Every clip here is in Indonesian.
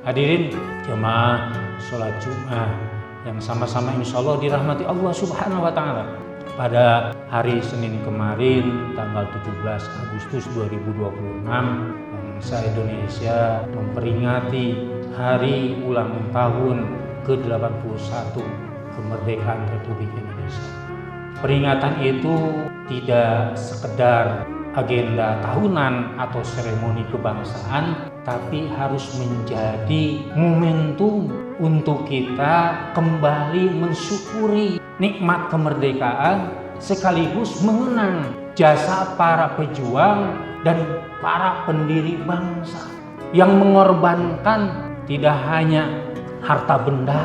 Hadirin jemaah sholat Jumat yang sama-sama insya Allah dirahmati Allah Subhanahu wa Ta'ala. Pada hari Senin kemarin tanggal 17 Agustus 2026, bangsa Indonesia memperingati hari ulang tahun ke-81 kemerdekaan Republik Indonesia. Peringatan itu tidak sekedar agenda tahunan atau seremoni kebangsaan, tapi harus menjadi momentum untuk kita kembali mensyukuri nikmat kemerdekaan sekaligus mengenang jasa para pejuang dan para pendiri bangsa yang mengorbankan tidak hanya harta benda,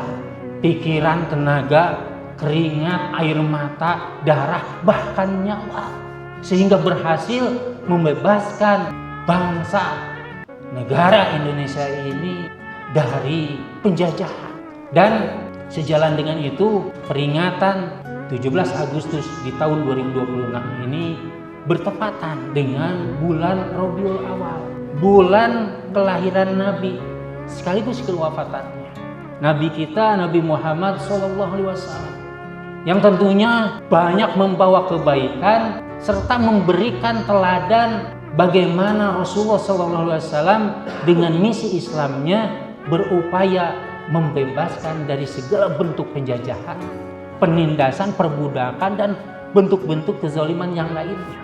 pikiran, tenaga, keringat, air mata, darah, bahkan nyawa, sehingga berhasil membebaskan bangsa negara Indonesia ini dari penjajahan. Dan sejalan dengan itu, peringatan 17 Agustus di tahun 2026 ini bertepatan dengan bulan Rabiul Awal, bulan kelahiran Nabi sekaligus kewafatannya. Nabi kita, Nabi Muhammad SAW, yang tentunya banyak membawa kebaikan serta memberikan teladan bagaimana Rasulullah SAW dengan misi Islamnya berupaya membebaskan dari segala bentuk penjajahan, penindasan, perbudakan, dan bentuk-bentuk kezaliman yang lainnya.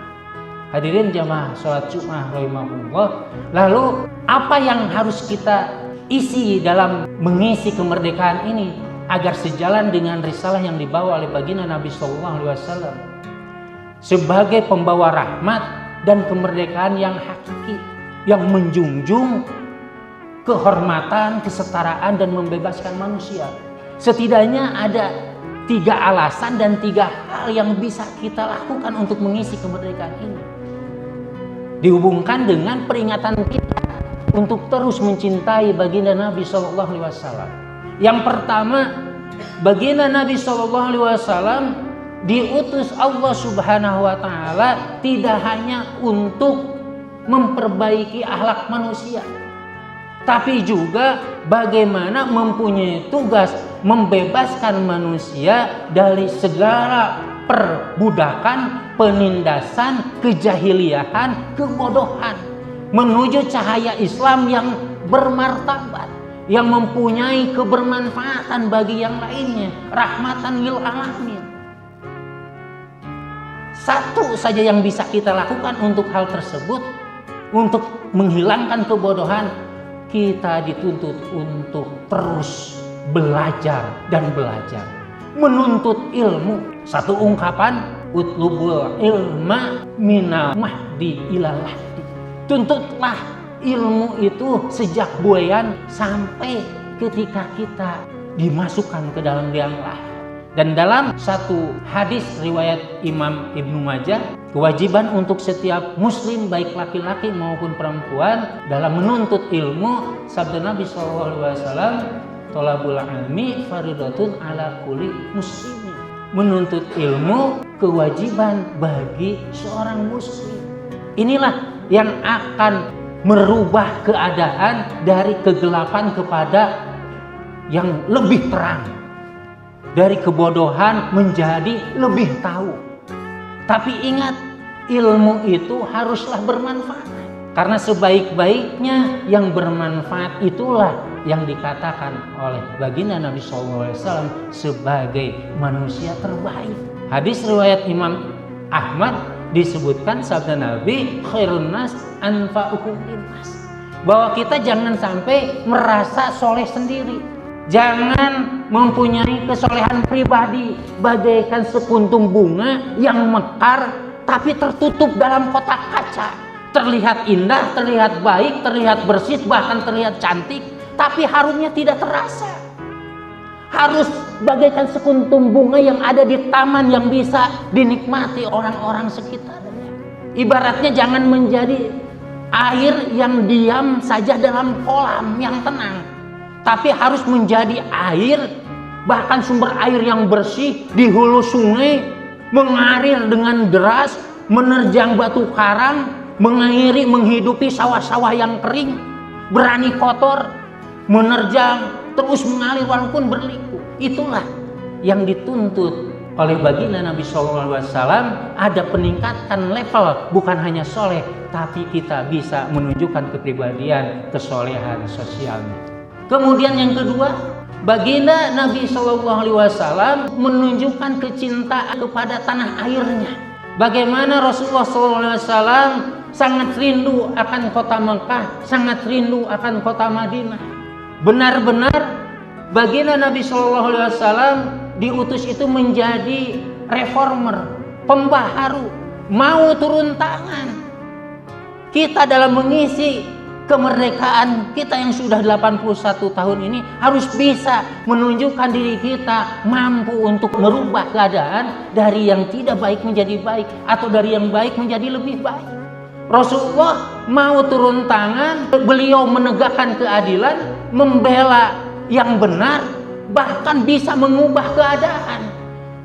Hadirin jamaah sholat Jumat rahimahullah, lalu apa yang harus kita isi dalam mengisi kemerdekaan ini agar sejalan dengan risalah yang dibawa oleh baginda Nabi SAW sebagai pembawa rahmat dan kemerdekaan yang hakiki, yang menjunjung kehormatan, kesetaraan, dan membebaskan manusia. Setidaknya ada 3 alasan dan 3 hal yang bisa kita lakukan untuk mengisi kemerdekaan ini, dihubungkan dengan peringatan kita untuk terus mencintai baginda Nabi SAW. Yang pertama, baginda Nabi SAW diutus Allah Subhanahu wa Ta'ala tidak hanya untuk memperbaiki akhlak manusia, tapi juga bagaimana mempunyai tugas membebaskan manusia dari segala perbudakan, penindasan, kejahiliahan, kebodohan, menuju cahaya Islam yang bermartabat, yang mempunyai kebermanfaatan bagi yang lainnya, rahmatan lil alamin. Satu saja yang bisa kita lakukan untuk hal tersebut, untuk menghilangkan kebodohan, kita dituntut untuk terus belajar dan belajar, menuntut ilmu. Satu ungkapan, utlubul ilma minal mahdi ilal lahdi. Tuntutlah ilmu itu sejak buayan sampai ketika kita dimasukkan ke dalam liang lahat. Dan dalam satu hadis riwayat Imam Ibnu Majah, kewajiban untuk setiap muslim baik laki-laki maupun perempuan dalam menuntut ilmu, sabda Nabi SAW, thalabul ilmi faridatun ala kulli muslimin. Menuntut ilmu kewajiban bagi seorang muslim. Inilah yang akan merubah keadaan dari kegelapan kepada yang lebih terang, dari kebodohan menjadi lebih tahu. Tapi ingat, ilmu itu haruslah bermanfaat, karena sebaik-baiknya yang bermanfaat itulah yang dikatakan oleh baginda Nabi SAW sebagai manusia terbaik. Hadis riwayat Imam Ahmad disebutkan sabda Nabi, khairun nas anfa'uhum linnas, bahwa kita jangan sampai merasa soleh sendiri, jangan mempunyai kesolehan pribadi bagaikan sekuntum bunga yang mekar tapi tertutup dalam kotak kaca, terlihat indah, terlihat baik, terlihat bersih, bahkan terlihat cantik, tapi harumnya tidak terasa. Harus bagaikan sekuntum bunga yang ada di taman yang bisa dinikmati orang-orang sekitarnya. Ibaratnya jangan menjadi air yang diam saja dalam kolam yang tenang, tapi harus menjadi air, bahkan sumber air yang bersih di hulu sungai, mengalir dengan deras, menerjang batu karang, mengairi, menghidupi sawah-sawah yang kering, berani kotor, menerjang, terus mengalir walaupun berliku. Itulah yang dituntut oleh baginda Nabi SAW. Ada peningkatan level, bukan hanya soleh, tapi kita bisa menunjukkan kepribadian, kesolehan sosialnya. Kemudian yang kedua, baginda Nabi SAW menunjukkan kecintaan kepada tanah airnya. Bagaimana Rasulullah SAW sangat rindu akan kota Mekah, sangat rindu akan kota Madinah. Benar-benar baginda Nabi SAW diutus itu menjadi reformer, pembaharu, mau turun tangan. Kita dalam mengisi kemerdekaan kita yang sudah 81 tahun ini harus bisa menunjukkan diri kita mampu untuk merubah keadaan dari yang tidak baik menjadi baik, atau dari yang baik menjadi lebih baik. Rasulullah mau turun tangan, beliau menegakkan keadilan, membela yang benar, bahkan bisa mengubah keadaan.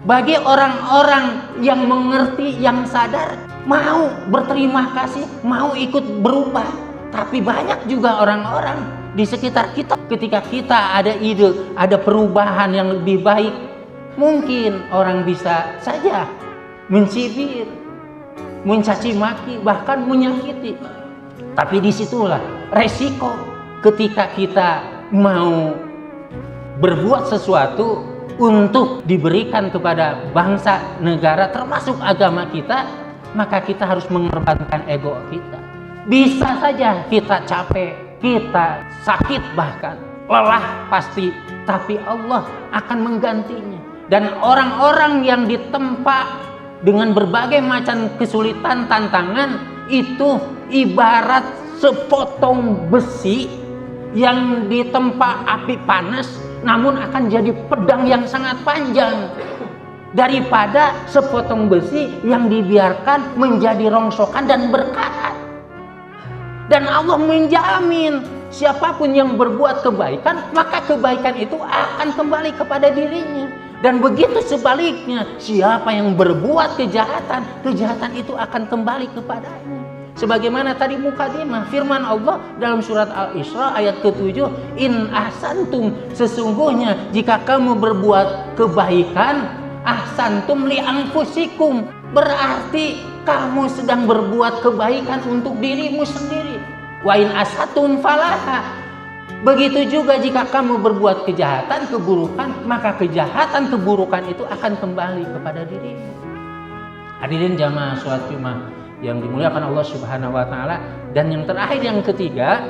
Bagi orang-orang yang mengerti, yang sadar, mau berterima kasih, mau ikut berubah. Tapi banyak juga orang-orang di sekitar kita, ketika kita ada ide, ada perubahan yang lebih baik, mungkin orang bisa saja mencibir, mencaci maki, bahkan menyakiti. Tapi disitulah resiko ketika kita mau berbuat sesuatu untuk diberikan kepada bangsa, negara, termasuk agama kita, maka kita harus mengorbankan ego kita. Bisa saja kita capek, kita sakit, bahkan lelah pasti, tapi Allah akan menggantinya. Dan orang-orang yang ditempa dengan berbagai macam kesulitan, tantangan, itu ibarat sepotong besi yang ditempa api panas, namun akan jadi pedang yang sangat panjang, daripada sepotong besi yang dibiarkan menjadi rongsokan dan berkarat. Dan Allah menjamin siapapun yang berbuat kebaikan, maka kebaikan itu akan kembali kepada dirinya. Dan begitu sebaliknya, siapa yang berbuat kejahatan, kejahatan itu akan kembali kepadanya. Sebagaimana tadi mukadimah, firman Allah dalam surat Al-Isra ayat ke-7, in ahsantum, sesungguhnya jika kamu berbuat kebaikan, ahsantum li anfusikum, berarti kamu sedang berbuat kebaikan untuk dirimu sendiri. Wa in asatum falaha, begitu juga jika kamu berbuat kejahatan, keburukan, maka kejahatan, keburukan itu akan kembali kepada dirimu. Hadirin jamaah sholat Jumat yang dimuliakan Allah Subhanahu wa taala. Dan yang terakhir, yang ketiga,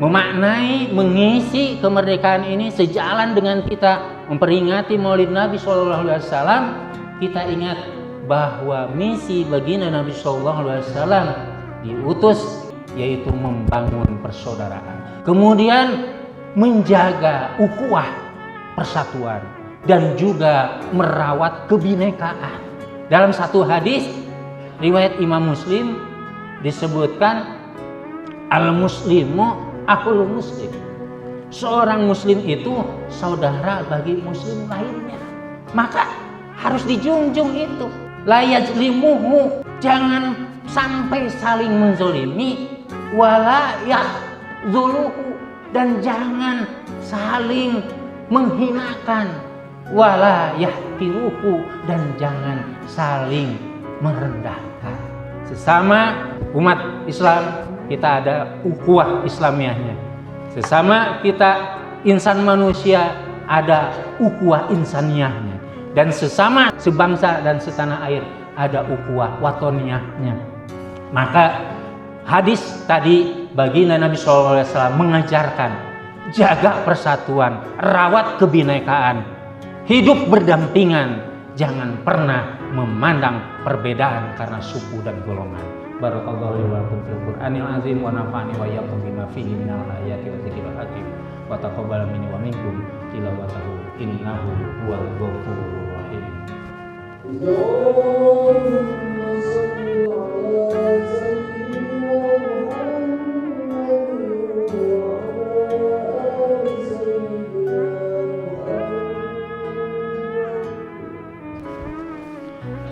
memaknai, mengisi kemerdekaan ini sejalan dengan kita memperingati Maulid Nabi SAW. Kita ingat bahwa misi baginda Nabi SAW diutus yaitu membangun persaudaraan, kemudian menjaga ukhuwah persatuan, dan juga merawat kebinekaan. Dalam satu hadis riwayat Imam Muslim disebutkan, al-muslimu akhul muslim, seorang muslim itu saudara bagi muslim lainnya. Maka harus dijunjung itu, la yajlimuhu, jangan sampai saling menzolimi, wala yahzuluhu, dan jangan saling menghinakan, wala yahtiruhu, dan jangan saling merendahkan. Sesama umat Islam kita ada ukhuwah Islamiyahnya. Sesama kita insan manusia ada ukhuwah insaniyahnya. Dan sesama sebangsa dan setanah air ada ukhuwah watoniyahnya. Maka hadis tadi baginda Nabi SAW mengajarkan jaga persatuan, rawat kebinekaan, hidup berdampingan, jangan pernah memandang perbedaan karena suku dan golongan. Barakallahu li wa lakum fil Qur'anil azim wa nafa'ani wa iyyakum bima fihi minal ayati wa dzikril hakim wa taqabbal minni wa minkum tilawatahu innahu huwal ghafurur rahim.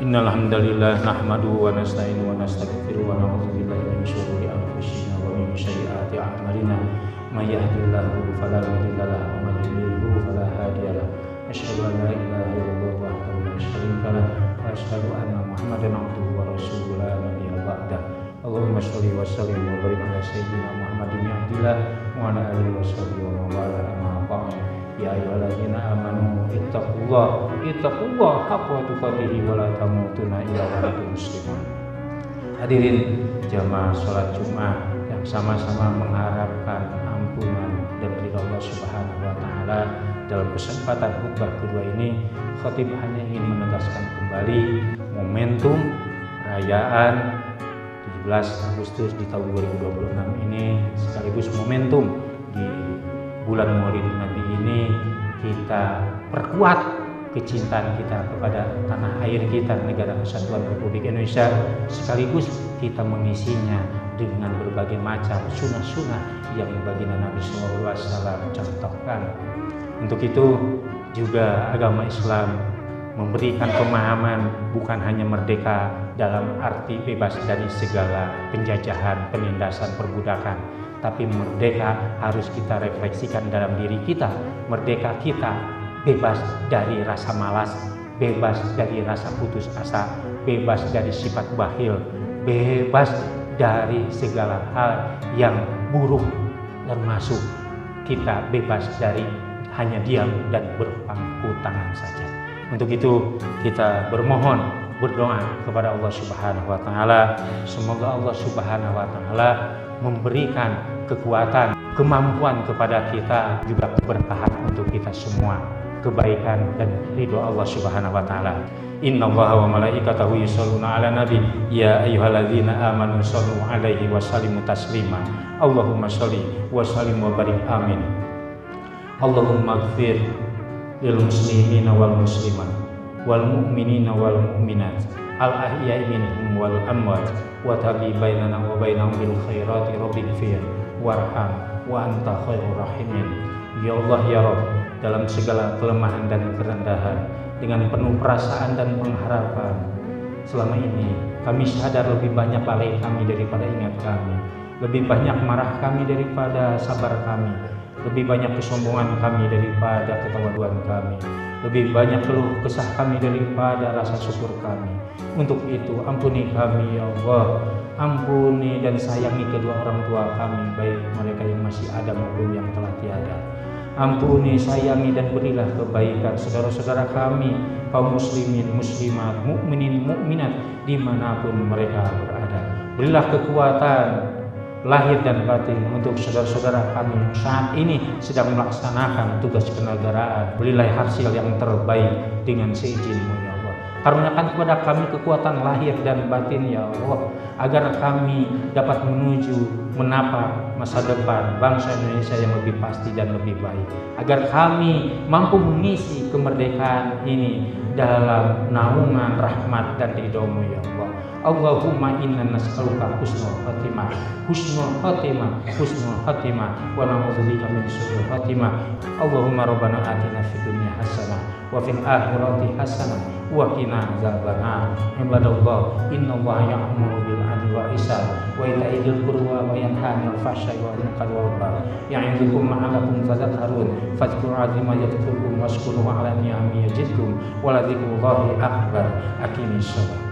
Innal hamdalillah nahmaduhu wa nasta'inu wa nastaghfiruhu wa na'udzu billahi min شرور أنفسنا ومن سيئات أعمالنا من يهد الله فلا مضل له ومن يضلل فلا هادي له أشهد أن لا إله إلا الله وحده لا شريك له وأشهد أن محمدا عبده ورسوله لا نبي بعده اللهم صل وسلم وبارك على سيدنا محمد بن عبد الله وعلى آله وصحبه ومن والاه أما بعد يا أيها الذين آمنوا اتقوا الله حق تقاته ولا تموتن إلا وأنتم مسلمون. Hadirin jamaah sholat Jumat yang sama-sama mengharapkan ampunan dan ridha Allah Subhanahu wa taala, dalam kesempatan khutbah kedua ini khatib hanya ingin menegaskan kembali momentum perayaan 17 Agustus di tahun 2026 ini, sekaligus momentum di bulan Maulid Nabi ini kita perkuat kecintaan kita kepada tanah air kita, negara kesatuan Republik Indonesia, sekaligus kita mengisinya dengan berbagai macam sunnah-sunnah yang baginda Nabi SAW contohkan. Untuk itu juga agama Islam memberikan pemahaman bukan hanya merdeka dalam arti bebas dari segala penjajahan, penindasan, perbudakan, tapi merdeka harus kita refleksikan dalam diri kita. Merdeka kita bebas dari rasa malas, bebas dari rasa putus asa, bebas dari sifat bakhil, bebas dari segala hal yang buruk, termasuk kita bebas dari hanya diam dan berpangku tangan saja. Untuk itu kita bermohon, berdoa kepada Allah Subhanahu wa taala, semoga Allah Subhanahu wa taala memberikan kekuatan, kemampuan kepada kita, juga keberkahan untuk kita semua, kebaikan dan ridho Allah Subhanahu wa taala. Innallaha wa malaikatahu yusholluna 'alan nabi ya ayyuhalladzina amanu shollu 'alaihi wa sallimu taslima. Allahumma sholli wa sallim wa barik amin. Allahumma ighfir lil muslimina wal muslimat wal mu'minina wal mu'minat al ahya'i minhum wal amwat wa tabi bainana wa bainahum bil khairati rabbighfir warham wa anta khairur rahimin. Ya Allah ya Rabb, dalam segala kelemahan dan kerendahan, dengan penuh perasaan dan pengharapan, selama ini kami sadar lebih banyak lalai kami daripada ingat kami, lebih banyak marah kami daripada sabar kami, lebih banyak kesombongan kami daripada ketawaduan kami, lebih banyak keluh kesah kami daripada rasa syukur kami. Untuk itu ampuni kami ya Allah, ampuni dan sayangi kedua orang tua kami, baik mereka yang masih ada maupun yang telah tiada. Ampuni, sayangi dan berilah kebaikan saudara-saudara kami, kaum muslimin, muslimat, mukminin, mukminat dimanapun mereka berada. Berilah kekuatan lahir dan batin untuk saudara-saudara kami yang saat ini sedang melaksanakan tugas kenegaraan. Berilah hasil yang terbaik dengan seizin-Mu ya Allah. Karuniakan kepada kami kekuatan lahir dan batin ya Allah, agar kami dapat menuju menapa masa depan bangsa Indonesia yang lebih pasti dan lebih baik, agar kami mampu mengisi kemerdekaan ini dalam naungan rahmat dan ridho-Mu ya Allah. Allahumma inna nas'aluka husnul khatimah, husnul khatimah, husnul khatimah, wa na'udzubika min su'il khatimah. Allahumma rabbana atina fid dunya hasanah wa fil akhirati hasanah wa qina adzabannar. Ibadallah, innallaha ya'muru bil 'adli wal ihsan wa ita'i dzil qurba wa yanha 'anil fahsya'i wal munkari wal baghi ya'idzukum la'allakum tadhakkarun. Fadhkuru 'azima yadhkurkum washkuruhu 'ala ni'amihi yazidkum wa la dzikrullahi akbar. Aqimis shalah.